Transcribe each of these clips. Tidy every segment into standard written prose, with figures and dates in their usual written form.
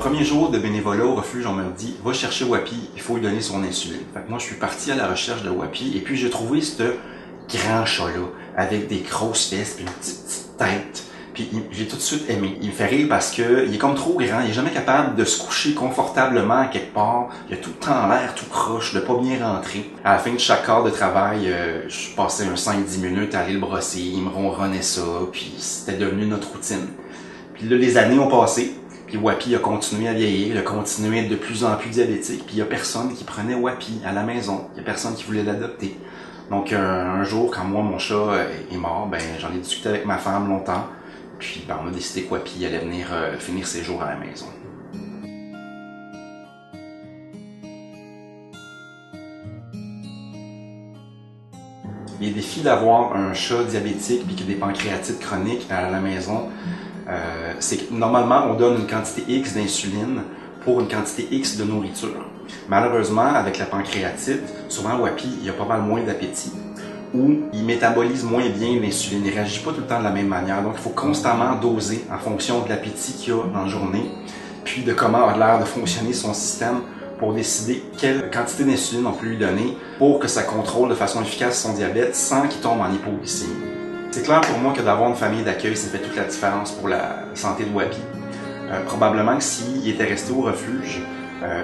premier jour de bénévolat au refuge, on m'a dit « Va chercher Wapi, il faut lui donner son insuline ». Fait que moi, je suis parti à la recherche de Wapi et puis j'ai trouvé ce grand chat-là avec des grosses fesses et une petite tête. Puis j'ai tout de suite aimé. Il me fait rire parce que il est comme trop grand, il est jamais capable de se coucher confortablement à quelque part. Il a tout le temps l'air tout croche, de pas bien rentrer. À la fin de chaque heure de travail, je passais un 5-10 minutes à aller le brosser, il me ronronnait ça, puis c'était devenu notre routine. Puis là, les années ont passé, puis Wapi a continué à vieillir, il a continué à être de plus en plus diabétique, puis il y a personne qui prenait Wapi à la maison, il y a personne qui voulait l'adopter. Donc un jour, quand moi, mon chat est mort, ben j'en ai discuté avec ma femme longtemps. Puis ben, on a décidé que Wapi allait venir finir ses jours à la maison. Les défis d'avoir un chat diabétique et qui a des pancréatites chroniques à la maison, c'est que normalement on donne une quantité X d'insuline pour une quantité X de nourriture. Malheureusement, avec la pancréatite, souvent Wapi il a pas mal moins d'appétit, où il métabolise moins bien l'insuline, il ne réagit pas tout le temps de la même manière. Donc il faut constamment doser en fonction de l'appétit qu'il a en journée, puis de comment a l'air de fonctionner son système pour décider quelle quantité d'insuline on peut lui donner pour que ça contrôle de façon efficace son diabète sans qu'il tombe en hypoglycémie. C'est clair pour moi que d'avoir une famille d'accueil, ça fait toute la différence pour la santé de Wapi. Probablement que s'il était resté au refuge,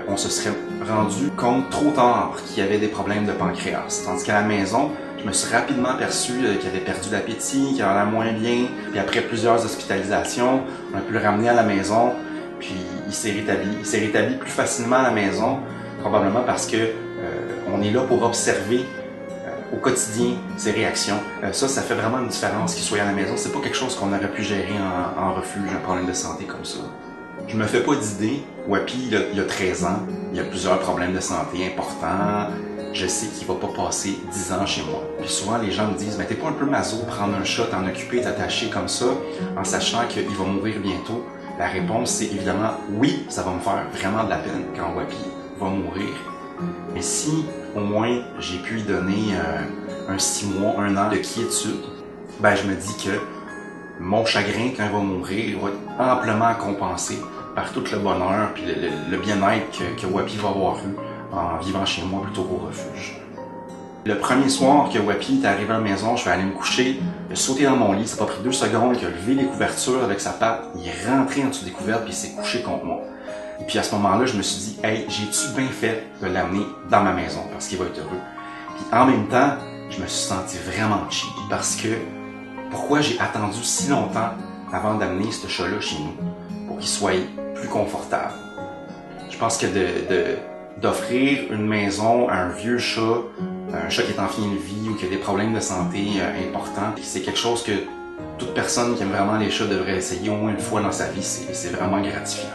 on se serait rendu compte trop tard qu'il y avait des problèmes de pancréas. Tandis qu'à la maison, je me suis rapidement aperçu qu'il avait perdu l'appétit, qu'il allait moins bien. Puis après plusieurs hospitalisations, on a pu le ramener à la maison, puis il s'est rétabli. Il s'est rétabli plus facilement à la maison, probablement parce que on est là pour observer au quotidien ses réactions. Ça fait vraiment une différence qu'il soit à la maison. C'est pas quelque chose qu'on aurait pu gérer en refuge, un problème de santé comme ça. Je me fais pas d'idée. Wapi, il a 13 ans. Il a plusieurs problèmes de santé importants. Je sais qu'il va pas passer 10 ans chez moi. Puis souvent, les gens me disent « Mais t'es pas un peu maso de prendre un chat, t'en occuper, t'attacher comme ça, en sachant qu'il va mourir bientôt? » La réponse, c'est évidemment « Oui, ça va me faire vraiment de la peine quand Wapi va mourir. Mais si, au moins, j'ai pu lui donner un 6 mois, 1 an de quiétude, ben je me dis que mon chagrin quand il va mourir va être amplement compensé par tout le bonheur puis le bien-être que Wapi va avoir eu en vivant chez moi plutôt qu'au refuge. Le premier soir que Wapi est arrivé à la maison, je vais aller me coucher, il a sauté dans mon lit, ça n'a pas pris 2 secondes, il a levé les couvertures avec sa patte, il est rentré en dessous des couvertes puis il s'est couché contre moi. Et puis à ce moment-là, je me suis dit, hey, j'ai-tu bien fait de l'amener dans ma maison parce qu'il va être heureux. Puis en même temps, je me suis senti vraiment cheap parce que pourquoi j'ai attendu si longtemps avant d'amener ce chat-là chez nous pour qu'il soit plus confortable. Je pense que d'offrir une maison à un vieux chat, un chat qui est en fin de vie ou qui a des problèmes de santé importants, c'est quelque chose que toute personne qui aime vraiment les chats devrait essayer au moins une fois dans sa vie. C'est vraiment gratifiant.